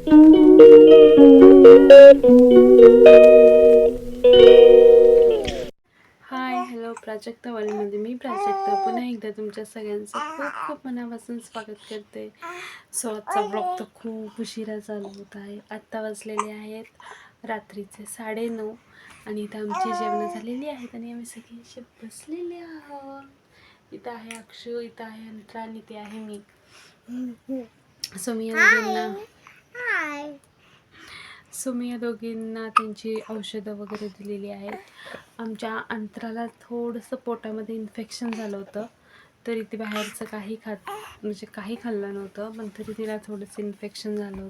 Hi hello Prajakta वर्ल्डमध्ये मी प्राजक्ता पुन्हा एकदा तुमच्या सगळ्यांचं खूप खूप मनापासून स्वागत करते. सो आजचा ब्लॉग तर खूप उशिरा चालू होत आहे. आत्ता वाजलेले आहेत रात्रीचे 9:30 आणि इथं आमची जेवणं झालेली आहेत आणि आम्ही सगळे असे बसलेले आहोत. इथं आहे अक्षू, इथं आहे अंतरा आणि इथे आहे मी. सो मी या दोघींना त्यांची औषधं वगैरे दिलेली आहेत. आमच्या अंतराला थोडंसं पोटामध्ये इन्फेक्शन झालं होतं, तरी ती बाहेरचं म्हणजे काही खाल्लं नव्हतं, पण तरी तिला थोडंसं इन्फेक्शन झालं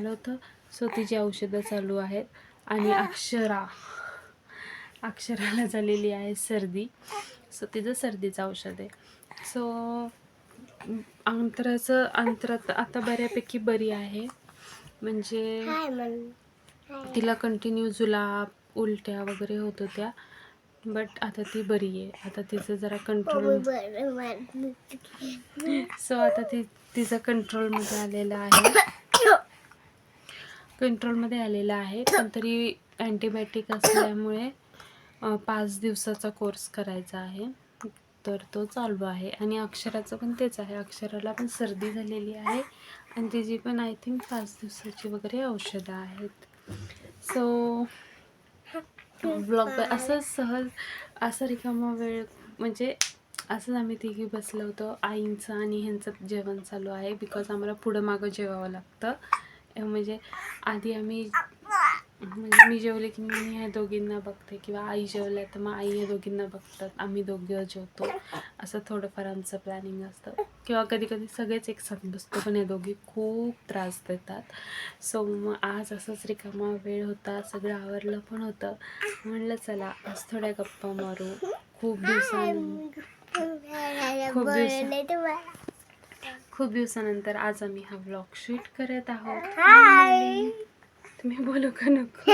होतं. सो तिची औषधं चालू आहेत. आणि अक्षराला झालेली आहे सर्दी, सो तिचं सर्दीचं औषध आहे. सो अंतरात आता बऱ्यापैकी बरी आहे. म्हणजे तिला कंटिन्यू जुलाब, उलट्या वगैरे होत होत्या, बट आता ती बरी आहे. आता तिचं जरा कंट्रोल सो आता तिचं कंट्रोलमध्ये आलेलं आहे. पण तरी अँटीबायोटिक असल्यामुळे 5 दिवसाचा कोर्स करायचा आहे, तर तो चालू आहे. आणि अक्षराचं पण तेच आहे. अक्षराला पण सर्दी झालेली आहे आणि तिची पण आय थिंक 5 दिवसाची वगैरे औषधं आहेत. सो ब्लॉग असं सहज असं रिकामा वेळ म्हणजे असंच आम्ही तिघी बसलो होतो. आईंचं आणि ह्यांचं जेवण चालू आहे, बिकॉज आम्हाला पुढं मागं जेवावं लागतं. म्हणजे आधी मी जेवले की मी ह्या दोघींना बघते, किंवा आई जेवल्या तर मग आई ह्या दोघींना बघतात, आम्ही दोघं जेवतो. असं थोडंफार आमचं प्लॅनिंग असतं. किंवा कधी कधी सगळेच एकसाथ बसतो, पण ह्या दोघी खूप त्रास देतात. सो मग आज असंच रिकामा वेळ होता, सगळं आवरलं पण होतं. म्हणलं चला आज थोड्या गप्पा मारू. खूप दिवसानंतर आज आम्ही हा व्लॉग शूट करत आहोत. तुम्ही बोलू का नको?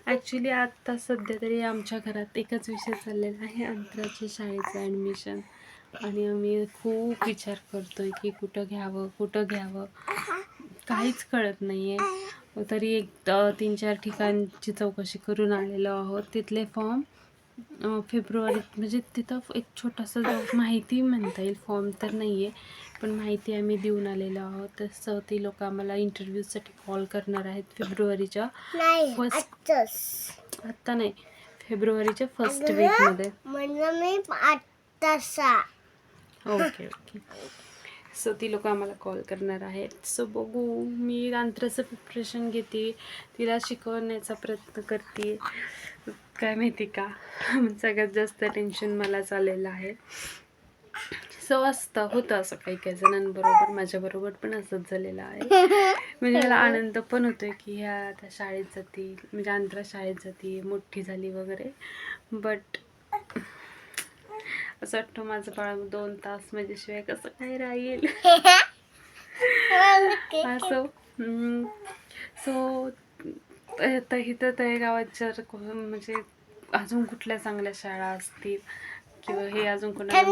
ॲक्च्युली आता सध्या तरी आमच्या घरात एकच विषय चाललेला आहे, अंतराच्या शाळेचं ॲडमिशन. आणि आम्ही खूप विचार करतोय की कुठं घ्यावं काहीच कळत नाही आहे. तरी 3-4 ठिकाणची चौकशी करून आलेलो आहोत. तिथले फॉर्म फेब्रुवारीत, म्हणजे तिथं एक छोटासा माहिती म्हणता येईल, फॉर्म तर नाही आहे, पण माहिती आम्ही देऊन आलेलो आहोत. तसं ती लोक आम्हाला इंटरव्ह्यूसाठी कॉल करणार आहेत फेब्रुवारीच्या फेब्रुवारीच्या फर्स्ट वीकमध्ये. ओके. सो ती लोक आम्हाला कॉल करणार आहेत. सो बघू, मी अंतराचं प्रिपरेशन घेते, तिला शिकवण्याचा प्रयत्न करते. काय माहिती का, सगळ्यात जास्त टेन्शन मला चाललेलं आहे. सो होतं असं काही जणांबरोबर, माझ्याबरोबर पण असंच झालेलं आहे. म्हणजे मला आनंद पण होतोय की ह्या त्या शाळेत जाती, म्हणजे अंतरा शाळेत जाती, मोठी झाली वगैरे. बट असं वाटतं माझं बाळ 2 तास माझ्याशिवाय कसं काय राहील. असं सो इथं तळेगावात जर म्हणजे अजून कुठल्या चांगल्या शाळा असतील, किंवा हे अजून कोणाला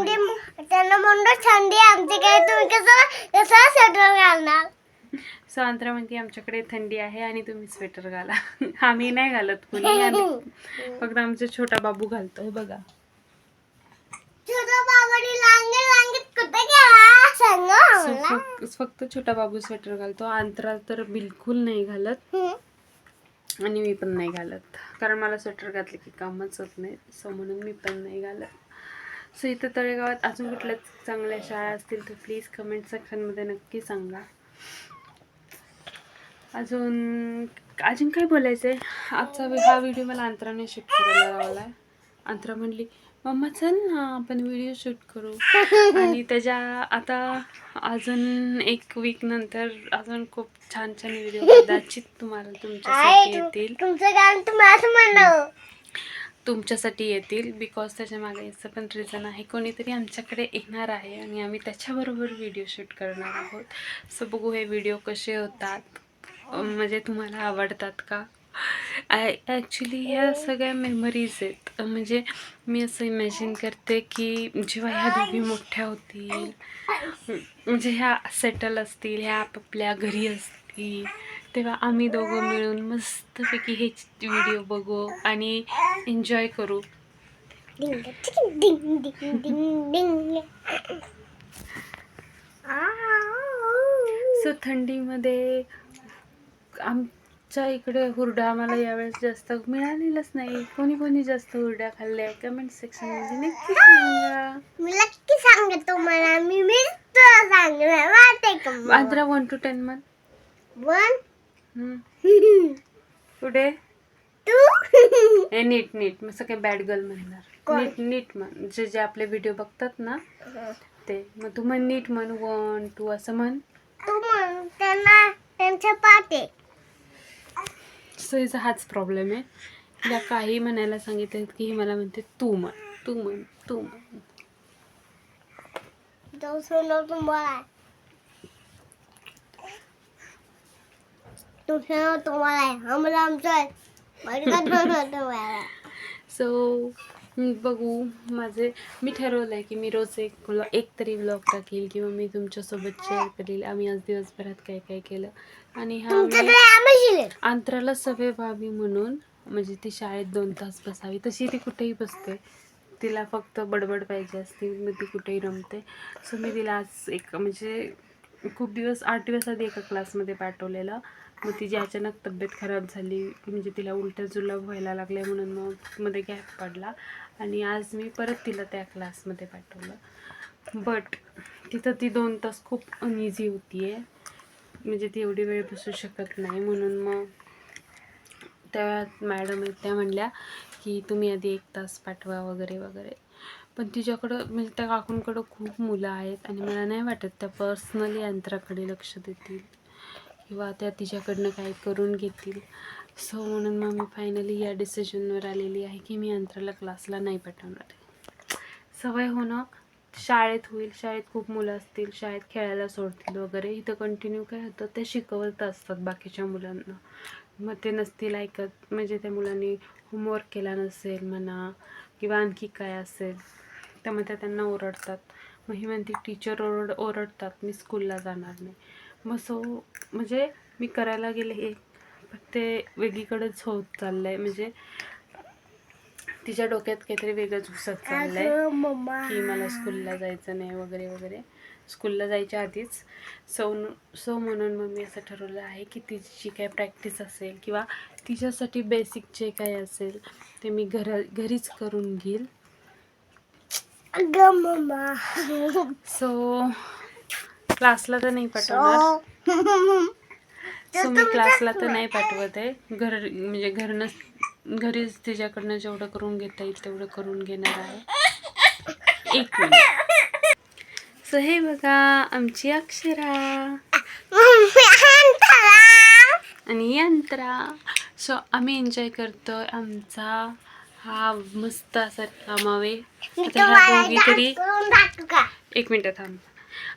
सो अंतरा म्हणते आमच्याकडे थंडी आहे आणि तुम्ही स्वेटर घाला. आम्ही नाही घालत कुणी, फक्त आमचा छोटा बाबू घालतोय बघा. फक्त छोटा बाबू स्वेटर घालतो. अंतरा तर बिलकुल नाही घालत आणि मी पण नाही घालत, कारण मला स्वेटर घातले की कामच होत नाही. सो म्हणून मी पण नाही घालत. सो इथं तळेगावात अजून कुठल्या चांगल्या शाळा असतील तर प्लीज कमेंट सेक्शनमध्ये नक्की सांगा. अजून काय बोलायचं आहे. आजचा हा व्हिडिओ मला अंतराने शूट करायला लावला आहे. अंतरा म्हणली मम्मा चल ना आपण व्हिडिओ शूट करू. आणि त्याच्या आता अजून 1 वीक नंतर अजून खूप छान व्हिडिओ कदाचित तुमच्यासाठी येतील, बिकॉज त्याच्या मागे याचं पण रिझन आहे. कोणीतरी आमच्याकडे येणार आहे आणि आम्ही त्याच्याबरोबर व्हिडिओ शूट करणार आहोत. सो बघू हे व्हिडिओ कसे होतात, म्हणजे तुम्हाला आवडतात का. ॲक्च्युली ह्या सगळ्या मेमरीज आहेत. म्हणजे मी असं इमॅजिन करते की जेव्हा ह्या दोघी मोठ्या होतील, म्हणजे ह्या सेटल असतील, ह्या आपापल्या घरी असतील, तेव्हा आम्ही दोघं मिळून मस्तपैकी हे व्हिडिओ बघू आणि एन्जॉय करू. सो थंडीमध्ये आमच्या इकडे हुरडा आम्हाला यावेळेस जास्त मिळालेलाच नाही. कोणी कोणी जास्त हुरड्या खाल्ल्या कमेंट सेक्शनमध्ये नक्की सांगा. मी नक्की सांगा तुम्हाला. मी सांगणार वाटते का आंध्रा 1 to 10 म्हण. 1 पुढे तू हे नीट मग सगळे बॅड गर्ल म्हणणार. नीट म्हण. जे आपले व्हिडिओ बघतात ना ते. मग तू म्हण नीट म्हण. 1 2 असं म्हण. तू म्हण त्यांना त्यांच्या पाटे. सो हिचा हाच प्रॉब्लेम आहे. तिला काही म्हणायला सांगितलं की ही मला म्हणते तू म्हण. तो सुनो तुम्हाला. तुम्हाला आम्हाला आमचं तुम्हाला. सो बघू. मी ठरवलं आहे की मी रोज एक तरी व्लॉग टाकेल किंवा मी तुमच्यासोबत शेअर करेल आम्ही आज दिवसभरात काय काय केलं. आणि हा अंतराला सवय व्हावी म्हणून, म्हणजे ती शाळेत 2 तास बसावी. तशी ती कुठेही बसते, तिला फक्त बडबड पाहिजे असते, मग ती कुठेही रमते. सो मी तिला आज म्हणजे खूप दिवस 8 दिवस आधी एका क्लासमध्ये पाठवलेलं. मग तिची अचानक तब्येत खराब झाली, म्हणजे तिला उलट्या जुलाब व्हायला लागल्या म्हणून मग मध्ये गॅप पडला आणि आज मी परत तिला त्या क्लासमध्ये पाठवलं. बट तिथं ती 2 तास खूप अनइझी होती आहे, म्हणजे ती एवढी वेळ बसू शकत नाही. म्हणून मग त्या मॅडम आहेत त्या म्हणल्या की तुम्ही आधी 1 तास पाठवा वगैरे. पण तिच्याकडं म्हणजे त्या काकूंकडं खूप मुलं आहेत आणि मला नाही वाटत त्या पर्सनली अंतराकडे लक्ष देतील किंवा त्या तिच्याकडनं काही करून घेतील. सो म्हणून मग मी फायनली या डिसिजनवर आलेली आहे की मी अंतराला क्लासला नाही पाठवणार आहे. सवय होणं शाळेत होईल. शाळेत खूप मुलं असतील, शाळेत खेळायला सोडतील वगैरे. इथं कंटिन्यू काय होतं, ते शिकवत असतात बाकीच्या मुलांना. मग ते नसतील ऐकत, म्हणजे त्या मुलांनी होमवर्क केला नसेल म्हणा किंवा आणखी काय असेल, त्यामुळे त्या त्यांना ओरडतात. मग ही म्हणते टीचर ओरडतात, मी स्कूलला जाणार नाही. मग म्हणजे मी करायला गेले हे, ते वेगळीकडेच होत चाललं आहे. म्हणजे तिच्या डोक्यात काहीतरी वेगळंच घुसत चाललं आहे की मला स्कूलला जायचं नाही वगैरे. स्कूलला जायच्या आधीच. सो म्हणून मग मी असं ठरवलं आहे की तिची काय प्रॅक्टिस असेल किंवा तिच्यासाठी बेसिक जे काय असेल ते मी घरीच करून घेईल. सो क्लासला तर नाही पाठवणार. सो मी क्लासला तर नाही पाठवत आहे. म्हणजे घरीच तिच्याकडनं जेवढं करून घेता येईल तेवढं करून घेणार आहे. 1 मिनिट. सो हे बघा आमची अक्षरा आणि अंतरा. सो आम्ही एन्जॉय करतोय आमचा हा मस्त असा कामावे. आता ह्या दोघी तरी 1 मिनिट थांब.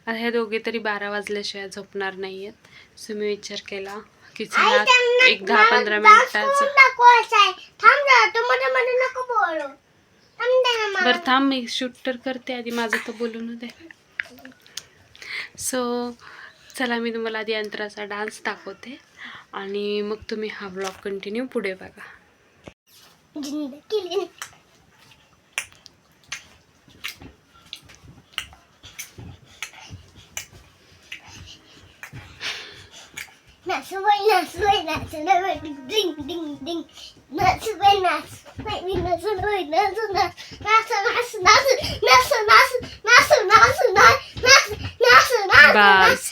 आता ह्या दोघी तरी 12 वाजल्याशिवाय झोपणार नाही आहेत. सो मी विचार केला की चला एक 10-15 मिनिटाचं. बरं थांब, मी शूट तर करते आधी, माझं तर बोलून दे. सो चला मी तुम्हाला आधी अंतराचा डान्स दाखवते आणि मग तुम्ही हा ब्लॉग कंटिन्यू पुढे बघा.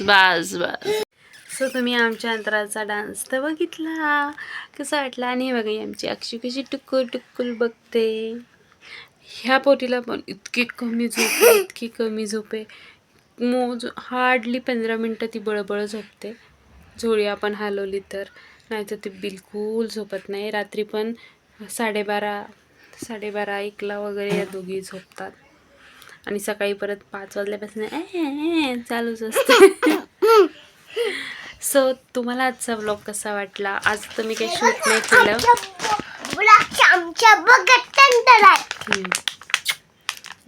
बस. सो तुम्ही आमच्या अंतराचा डान्स तर बघितला, कसा वाटला. आणि बघा आमची अक्षी कशी टुक्कुल बघते. ह्या पोटीला पण इतकी कमी झोप आहे. हार्डली 15 मिनटं ती बळबळ झोपते. झोळी आपण हलवली तर, नाही तर ती बिलकुल झोपत नाही. रात्री पण 12:30-1ला वगैरे या दोघी झोपतात आणि सकाळी परत 5 वाजल्यापासून चालूच असते. सो तुम्हाला आजचा व्लॉग कसा वाटला? आज तर मी काही शूट नाही केलं. आमच्या बघत तंतर आहे.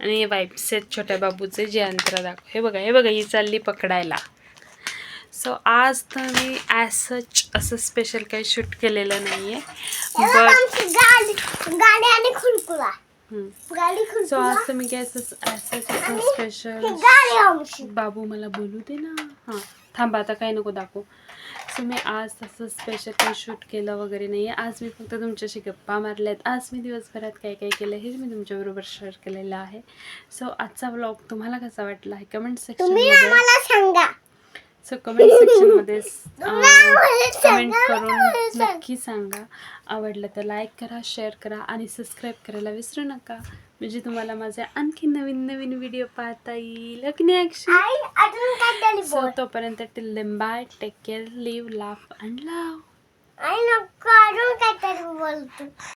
आणि वाईप्स आहेत छोट्या बाबूचे जे अंतर दाखव. हे बघा ही चालली पकडायला. सो आज तर मी ॲज सच असं स्पेशल काही शूट केलेलं नाही आहे. बट गाडी आणि खुलकुला गाडी सो आज तर मी काय असं स्पेशल गाडी आमची. बाबू मला बोलू दे ना. हां थांबा, आता काही नको दाखवू. सो मी आज तसं स्पेशल काही शूट केलं वगैरे नाही आहे. आज मी फक्त तुमच्याशी गप्पा मारल्यात. आज मी दिवसभरात काय काय केलं हेच मी तुमच्याबरोबर शेअर केलेलं आहे. सो आजचा व्लॉग तुम्हाला कसा वाटला हे कमेंट सेक्शनमध्ये मला सांगा. सो कमेंट सेक्शनमध्ये कमेंट करून नक्की सांगा. आवडलं तर लाईक करा, शेअर करा आणि सबस्क्राईब करायला विसरू नका, म्हणजे तुम्हाला माझे आणखी नवीन नवीन व्हिडिओ पाहता येईल. सो तोपर्यंत till then bye, take care, live, laugh and love. नको अजून काहीतरी बोलतो.